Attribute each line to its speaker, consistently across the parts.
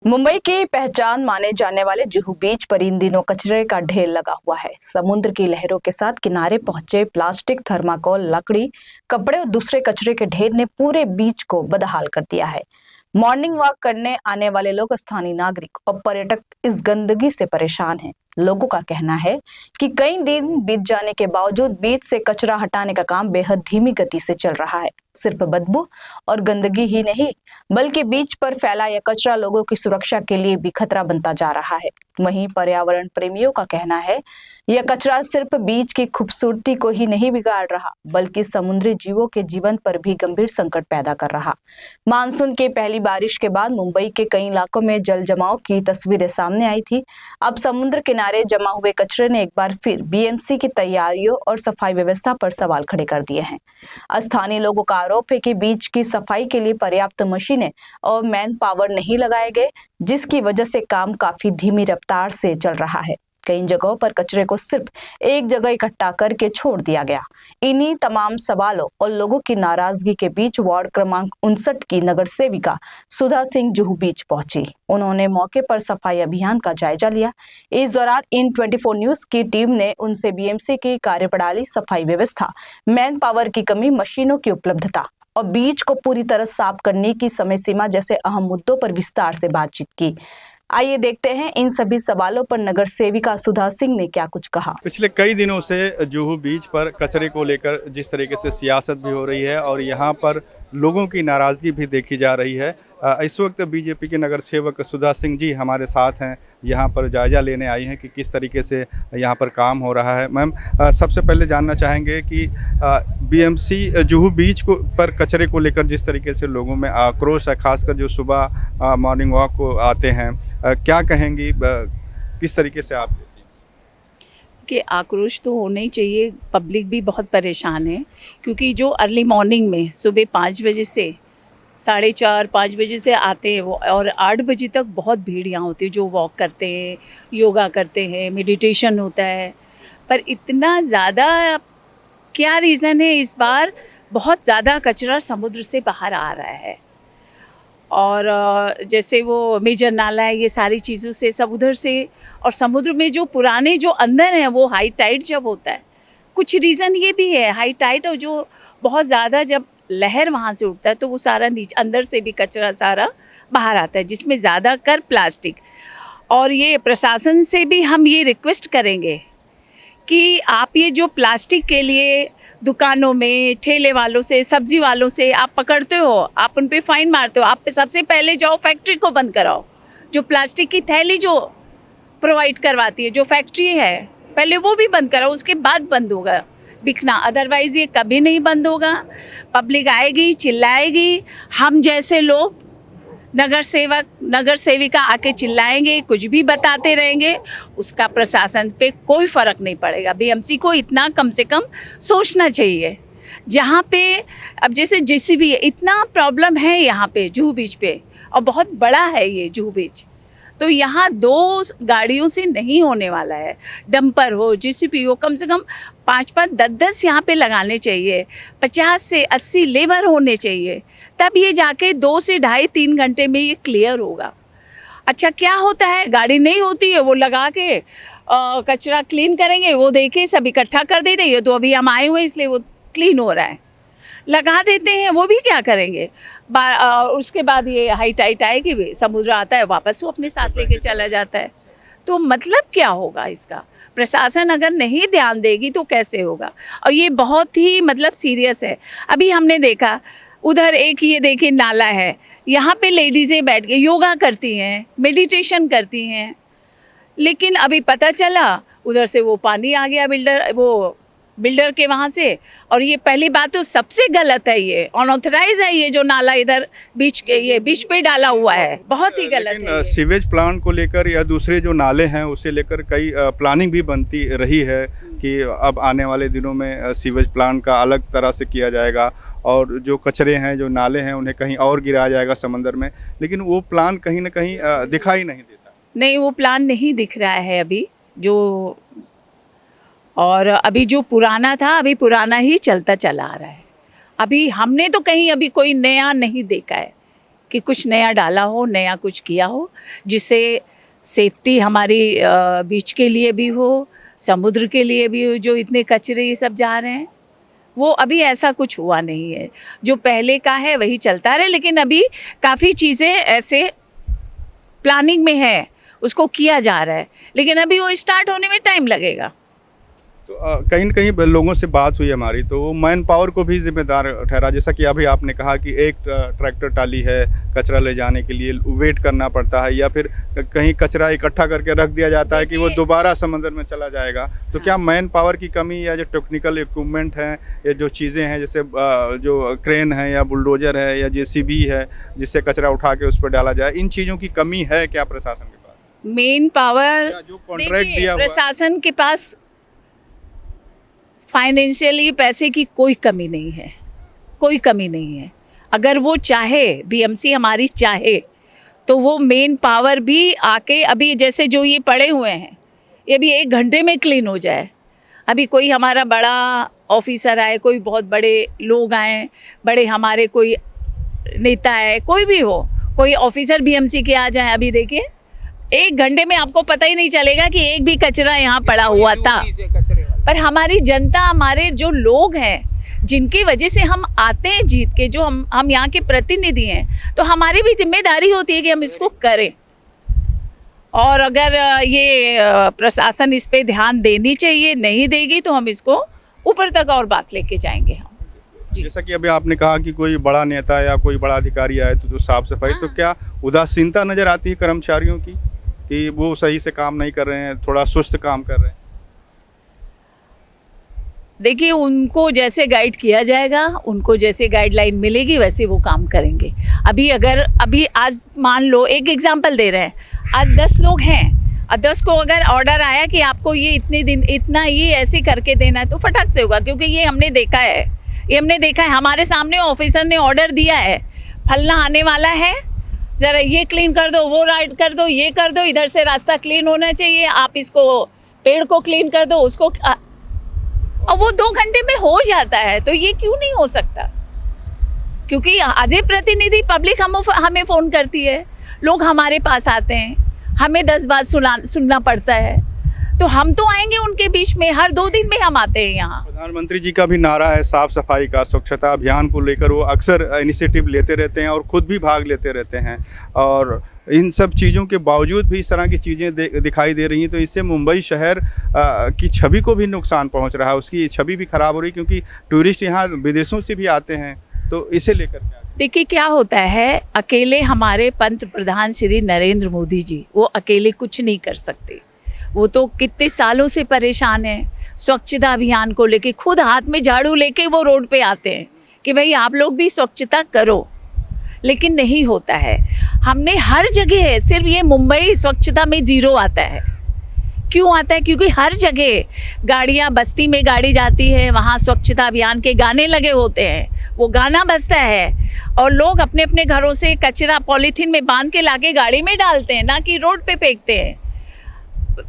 Speaker 1: मुंबई की पहचान माने जाने वाले जुहू बीच पर इन दिनों कचरे का ढेर लगा हुआ है। समुद्र की लहरों के साथ किनारे पहुंचे प्लास्टिक, थर्माकोल, लकड़ी, कपड़े और दूसरे कचरे के ढेर ने पूरे बीच को बदहाल कर दिया है। मॉर्निंग वॉक करने आने वाले लोग, स्थानीय नागरिक और पर्यटक इस गंदगी से परेशान हैं। लोगों का कहना है कि कई दिन बीत जाने के बावजूद बीच से कचरा हटाने का काम बेहद धीमी गति से चल रहा है। सिर्फ बदबू और गंदगी ही नहीं, बल्कि बीच पर फैला यह कचरा लोगों की सुरक्षा के लिए भी खतरा बनता जा रहा है। वहीं पर्यावरण प्रेमियों का कहना है यह कचरा सिर्फ बीच की खूबसूरती को ही नहीं बिगाड़ रहा, बल्कि समुद्री जीवों के जीवन पर भी गंभीर संकट पैदा कर रहा। मानसून की पहली बारिश के बाद मुंबई के कई इलाकों में जल जमाव की तस्वीरें सामने आई थी। अब समुद्र किनारे जमा हुए कचरे ने एक बार फिर बीएमसी की तैयारियों और सफाई व्यवस्था पर सवाल खड़े कर दिए हैं। स्थानीय लोगों का आरोप है कि बीच की सफाई के लिए पर्याप्त मशीनें और मैन पावर नहीं लगाए गए, जिसकी वजह से काम काफी धीमी रफ्तार से चल रहा है। कई जगहों पर कचरे को सिर्फ एक जगह इकट्ठा करके छोड़ दिया गया। इन्हीं तमाम सवालों और लोगों की नाराजगी के बीच वार्ड क्रमांक 59 की नगर सेविका सुधा सिंह जुहू बीच पहुंची। उन्होंने मौके पर सफाई अभियान का जायजा लिया। इस दौरान इन 24 न्यूज की टीम ने उनसे बीएमसी की कार्यप्रणाली, सफाई व्यवस्था, मैन पावर की कमी, मशीनों की उपलब्धता और बीच को पूरी तरह साफ करने की समय सीमा जैसे अहम मुद्दों पर विस्तार से बातचीत की। आइए देखते हैं इन सभी सवालों पर नगर सेविका सुधा सिंह ने क्या कुछ कहा।
Speaker 2: पिछले कई दिनों से जुहू बीच पर कचरे को लेकर जिस तरीके से सियासत भी हो रही है और यहाँ पर लोगों की नाराज़गी भी देखी जा रही है। इस वक्त बीजेपी के नगर सेवक सुधा सिंह जी हमारे साथ हैं, यहाँ पर जायजा लेने आई हैं कि किस तरीके से यहाँ पर काम हो रहा है। मैम, सबसे पहले जानना चाहेंगे कि बीएमसी जुहू बीच को पर कचरे को लेकर जिस तरीके से लोगों में आक्रोश है, खासकर जो सुबह मॉर्निंग वॉक को आते हैं, क्या कहेंगी, किस तरीके से आप
Speaker 3: कि आक्रोश तो होना ही चाहिए। पब्लिक भी बहुत परेशान है क्योंकि जो अर्ली मॉर्निंग में सुबह 5 बजे से 4:30-5 बजे से आते हैं वो, और 8 बजे तक बहुत भीड़ यहाँ होती है। जो वॉक करते हैं, योगा करते हैं, मेडिटेशन होता है। पर इतना ज़्यादा क्या रीज़न है? इस बार बहुत ज़्यादा कचरा समुद्र से बाहर आ रहा है और जैसे वो मेजर नाला है, ये सारी चीज़ों से सब उधर से, और समुद्र में जो पुराने जो अंदर हैं वो हाई टाइड जब होता है, कुछ रीज़न ये भी है हाई टाइड, और जो बहुत ज़्यादा जब लहर वहाँ से उठता है तो वो सारा नीचे अंदर से भी कचरा सारा बाहर आता है, जिसमें ज़्यादा कर प्लास्टिक। और ये प्रशासन से भी हम ये रिक्वेस्ट करेंगे कि आप ये जो प्लास्टिक के लिए दुकानों में, ठेले वालों से, सब्जी वालों से आप पकड़ते हो, आप उन पे फाइन मारते हो, आप सबसे पहले जाओ फैक्ट्री को बंद कराओ। जो प्लास्टिक की थैली जो प्रोवाइड करवाती है जो फैक्ट्री है, पहले वो भी बंद कराओ, उसके बाद बंद होगा बिकना। अदरवाइज़ ये कभी नहीं बंद होगा। पब्लिक आएगी, चिल्लाएगी, हम जैसे लोग नगर सेवक, नगर सेविका आके चिल्लाएंगे, कुछ भी बताते रहेंगे, उसका प्रशासन पे कोई फ़र्क नहीं पड़ेगा। बीएमसी को इतना कम से कम सोचना चाहिए। जहाँ पे अब जैसे जेसीबी, इतना प्रॉब्लम है यहाँ पे जुहू बीच पे, और बहुत बड़ा है ये जुहू बीच, तो यहाँ 2 गाड़ियों से नहीं होने वाला है। डंपर हो, जेसीबी हो, कम से कम 5-5, 10-10 यहाँ पे लगाने चाहिए। 50 से 80 लेबर होने चाहिए, तब ये जाके 2 से ढाई 3 घंटे में ये क्लियर होगा। अच्छा, क्या होता है, गाड़ी नहीं होती है, वो लगा के कचरा क्लीन करेंगे, वो देखे सब इकट्ठा कर देते, ये तो अभी हम आए हुए इसलिए वो क्लीन हो रहा है, लगा देते हैं, वो भी क्या करेंगे। उसके बाद ये हाई टाइट आएगी, भी समुद्र आता है, वापस वो अपने साथ लेके चला जाता है। तो मतलब क्या होगा इसका? प्रशासन अगर नहीं ध्यान देगी तो कैसे होगा? और ये बहुत ही मतलब सीरियस है। अभी हमने देखा उधर एक, ये देखिए नाला है, यहाँ पे लेडीज़ें बैठ के योगा करती हैं, मेडिटेशन करती हैं, लेकिन अभी पता चला उधर से वो पानी आ गया बिल्डर के वहाँ से। और ये पहली बात तो सबसे गलत है, ये अनऑथराइज है, ये जो नाला इधर बीच पे डाला हुआ है, बहुत ही गलत है।
Speaker 2: सीवेज प्लांट को लेकर या दूसरे जो नाले हैं उसे लेकर कई प्लानिंग भी बनती रही है कि अब आने वाले दिनों में सीवेज प्लांट का अलग तरह से किया जाएगा और जो कचरे हैं, जो नाले हैं, उन्हें कहीं और गिराया जाएगा समंदर में, लेकिन वो प्लान कहीं ना कहीं दिखाई नहीं देता।
Speaker 3: नहीं, वो प्लान नहीं दिख रहा है अभी जो, और अभी जो पुराना था अभी पुराना ही चलता चला आ रहा है। अभी हमने तो कहीं अभी कोई नया नहीं देखा है कि कुछ नया डाला हो, नया कुछ किया हो, जिससे सेफ्टी हमारी बीच के लिए भी हो, समुद्र के लिए भी हो। जो इतने कचरे ये सब जा रहे हैं, वो अभी ऐसा कुछ हुआ नहीं है। जो पहले का है वही चलता रहे, लेकिन अभी काफ़ी चीज़ें ऐसे प्लानिंग में है, उसको किया जा रहा है, लेकिन अभी वो स्टार्ट होने में टाइम लगेगा।
Speaker 2: तो कहीं न कहीं लोगों से बात हुई हमारी, तो वो मैन पावर को भी जिम्मेदार ठहरा। जैसा कि अभी आपने कहा कि एक ट्रैक्टर ट्राली है, कचरा ले जाने के लिए वेट करना पड़ता है, या फिर कहीं कचरा इकट्ठा करके रख दिया जाता है कि वो दोबारा समंदर में चला जाएगा। तो क्या मैन पावर की कमी, या जो टेक्निकल इक्विपमेंट हैं, या जो चीज़ें हैं जैसे जो क्रेन है या बुलडोजर है या जेसीबी है जिससे कचरा उठा के उस पर डाला जाए, इन चीज़ों की कमी है क्या प्रशासन के पास?
Speaker 3: मेन पावर
Speaker 2: जो कॉन्ट्रैक्ट दिया हुआ
Speaker 3: प्रशासन के पास फाइनेंशियली पैसे की कोई कमी नहीं है, कोई कमी नहीं है। अगर वो चाहे, बीएमसी हमारी चाहे, तो वो मेन पावर भी आके, अभी जैसे जो ये पड़े हुए हैं, ये भी 1 घंटे में क्लीन हो जाए। अभी कोई हमारा बड़ा ऑफिसर आए, कोई बहुत बड़े लोग आए, बड़े हमारे कोई नेता है, कोई भी हो, कोई ऑफिसर बीएमसी के आ जाए, अभी देखिए 1 घंटे में आपको पता ही नहीं चलेगा कि एक भी कचरा यहाँ पड़ा हुआ था। पर हमारी जनता, हमारे जो लोग हैं, जिनकी वजह से हम आते हैं जीत के, जो हम यहाँ के प्रतिनिधि हैं, तो हमारी भी जिम्मेदारी होती है कि हम इसको करें। और अगर ये प्रशासन इस पे ध्यान देनी चाहिए, नहीं देगी तो हम इसको ऊपर तक और बात लेके जाएंगे हम।
Speaker 2: जैसा कि अभी आपने कहा कि कोई बड़ा नेता या कोई बड़ा अधिकारी आए तो साफ सफाई, तो क्या उदासीनता नजर आती है कर्मचारियों की कि वो सही से काम नहीं कर रहे हैं, थोड़ा सुस्त काम कर रहे हैं?
Speaker 3: देखिए, उनको जैसे गाइड किया जाएगा, उनको जैसे गाइडलाइन मिलेगी, वैसे वो काम करेंगे। अभी आज मान लो, एक एग्जांपल दे रहे हैं, आज 10 लोग हैं और 10 को अगर ऑर्डर आया कि आपको ये इतने दिन इतना ये ऐसे करके देना है, तो फटक से होगा, क्योंकि ये हमने देखा है, हमारे सामने ऑफिसर ने ऑर्डर दिया है, फलना आने वाला है, ज़रा ये क्लीन कर दो, वो राइट कर दो, ये कर दो, इधर से रास्ता क्लीन होना चाहिए, आप इसको पेड़ को क्लीन कर दो, उसको, और वो 2 घंटे में हो जाता है। तो ये क्यों नहीं हो सकता? क्योंकि आज प्रतिनिधि पब्लिक हमें फ़ोन करती है, लोग हमारे पास आते हैं, हमें 10 बात सुनना पड़ता है, तो हम तो आएंगे उनके बीच में, हर 2 दिन में हम आते हैं यहाँ।
Speaker 2: प्रधानमंत्री जी का भी नारा है साफ सफाई का, स्वच्छता अभियान को लेकर वो अक्सर इनिशिएटिव लेते रहते हैं और खुद भी भाग लेते रहते हैं, और इन सब चीज़ों के बावजूद भी इस तरह की चीज़ें दिखाई दे रही हैं, तो इससे मुंबई शहर की छवि को भी नुकसान पहुंच रहा है, उसकी छवि भी खराब हो रही है, क्योंकि टूरिस्ट यहाँ विदेशों से भी आते हैं। तो इसे लेकर क्या?
Speaker 3: देखिए, क्या होता है, अकेले हमारे पंत प्रधान श्री नरेंद्र मोदी जी, वो अकेले कुछ नहीं कर सकते। वो तो कितने सालों से परेशान हैं स्वच्छता अभियान को लेके, खुद हाथ में झाड़ू लेके वो रोड पे आते हैं कि भाई आप लोग भी स्वच्छता करो, लेकिन नहीं होता है। हमने हर जगह, सिर्फ ये मुंबई स्वच्छता में 0 आता है। क्यों आता है? क्योंकि हर जगह गाड़ियाँ, बस्ती में गाड़ी जाती है, वहाँ स्वच्छता अभियान के गाने लगे होते हैं, वो गाना बजता है, और लोग अपने अपने घरों से कचरा पॉलीथीन में बांध के लाके गाड़ी में डालते हैं, ना कि रोड पे फेंकते हैं।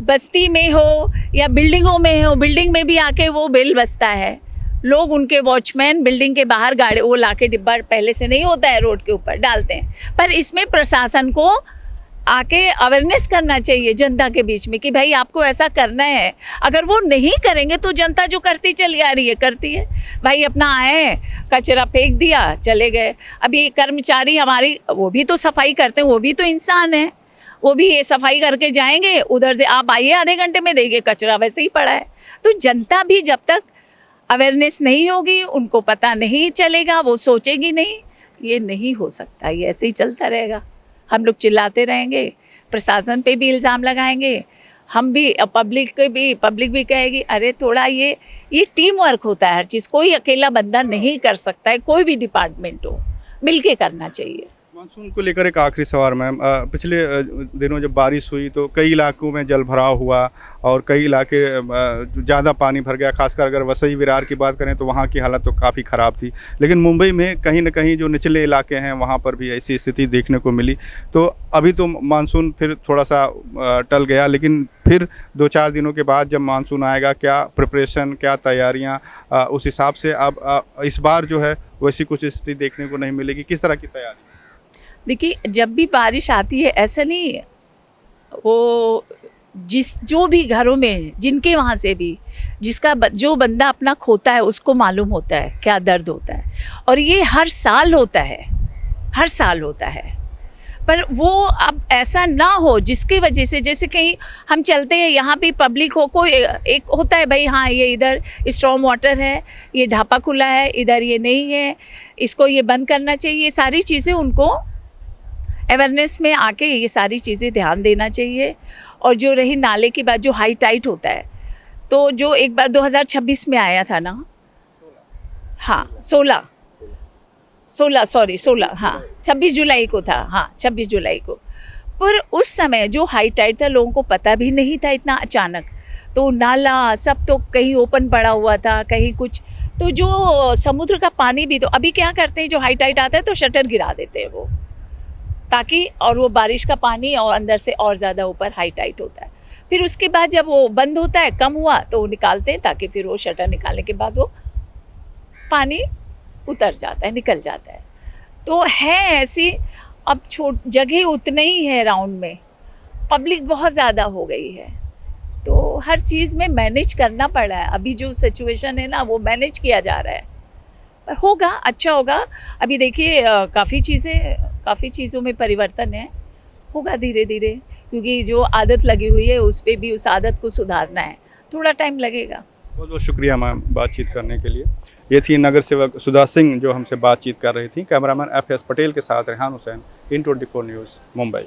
Speaker 3: बस्ती में हो या बिल्डिंगों में हो, बिल्डिंग में भी आके वो बिल बजता है, लोग उनके वॉचमैन बिल्डिंग के बाहर गाड़ी वो लाके डिब्बा पहले से नहीं होता है रोड के ऊपर डालते हैं। पर इसमें प्रशासन को आके अवेयरनेस करना चाहिए जनता के बीच में कि भाई आपको ऐसा करना है। अगर वो नहीं करेंगे तो जनता जो करती चली आ रही है करती है, भाई अपना आए, कचरा फेंक दिया, चले गए। अभी कर्मचारी हमारी, वो भी तो सफाई करते हैं, वो भी तो इंसान है, वो भी ये सफाई करके जाएंगे, उधर से आप आइए आधे घंटे में देखिए कचरा वैसे ही पड़ा है। तो जनता भी जब तक अवेयरनेस नहीं होगी, उनको पता नहीं चलेगा, वो सोचेगी नहीं, ये नहीं हो सकता, ये ऐसे ही चलता रहेगा। हम लोग चिल्लाते रहेंगे, प्रशासन पे भी इल्ज़ाम लगाएंगे, हम भी, पब्लिक भी कहेगी अरे थोड़ा ये टीम वर्क होता है हर चीज़, कोई अकेला बंदा नहीं कर सकता है, कोई भी डिपार्टमेंट हो, मिलके करना चाहिए।
Speaker 2: मानसून को लेकर एक आखिरी सवाल मैम, पिछले दिनों जब बारिश हुई तो कई इलाकों में जल भराव हुआ और कई इलाके ज़्यादा पानी भर गया, खासकर अगर वसई विरार की बात करें तो वहाँ की हालत तो काफ़ी ख़राब थी। लेकिन मुंबई में कहीं न कहीं जो निचले इलाके हैं वहाँ पर भी ऐसी स्थिति देखने को मिली। तो अभी तो मानसून फिर थोड़ा सा टल गया, लेकिन फिर 2-4 दिनों के बाद जब मानसून आएगा, क्या प्रिपरेशन, क्या तैयारियाँ उस हिसाब से अब इस बार जो है वैसी कुछ स्थिति देखने को नहीं मिलेगी? किस तरह की तैयारी?
Speaker 3: देखिए जब भी बारिश आती है ऐसा नहीं, वो जो भी घरों में जिनके वहाँ से भी जो बंदा अपना खोता है उसको मालूम होता है क्या दर्द होता है। और ये हर साल होता है, हर साल होता है। पर वो अब ऐसा ना हो जिसकी वजह से, जैसे कहीं हम चलते हैं यहाँ पे पब्लिक हो, कोई एक होता है भाई हाँ ये इधर स्ट्रॉम वाटर है, ये ढापा खुला है, इधर ये नहीं है, इसको ये बंद करना चाहिए। सारी चीज़ें उनको अवेयरनेस में आके ये सारी चीज़ें ध्यान देना चाहिए। और जो रही नाले की बात, जो हाई टाइट होता है, तो जो एक बार 2026 में आया था ना, हाँ 16 हाँ 26 जुलाई को था, हाँ 26 जुलाई को। पर उस समय जो हाई टाइड था लोगों को पता भी नहीं था इतना अचानक, तो नाला सब तो कहीं ओपन पड़ा हुआ था, कहीं कुछ, तो जो समुद्र का पानी भी, तो अभी क्या करते हैं जो हाई टाइड आता है तो शटर गिरा देते हैं वो, ताकि, और वो बारिश का पानी और अंदर से और ज़्यादा ऊपर हाई टाइट होता है। फिर उसके बाद जब वो बंद होता है, कम हुआ तो वो निकालते हैं, ताकि फिर वो शटर निकालने के बाद वो पानी उतर जाता है, निकल जाता है। तो है ऐसी, अब जगह उतनी ही है राउंड में, पब्लिक बहुत ज़्यादा हो गई है, तो हर चीज़ में मैनेज करना पड़ रहा है। अभी जो सिचुएशन है ना वो मैनेज किया जा रहा है, पर होगा, अच्छा होगा। अभी देखिए काफ़ी चीज़ों में परिवर्तन है, होगा धीरे धीरे, क्योंकि जो आदत लगी हुई है उस पर भी, उस आदत को सुधारना है, थोड़ा टाइम लगेगा।
Speaker 2: बहुत बहुत शुक्रिया मैम बातचीत करने के लिए। ये थी नगर सेवक सुधा सिंह जो हमसे बातचीत कर रही थी। कैमरामैन FS पटेल के साथ रेहान हुसैन, IN24 न्यूज़, मुंबई।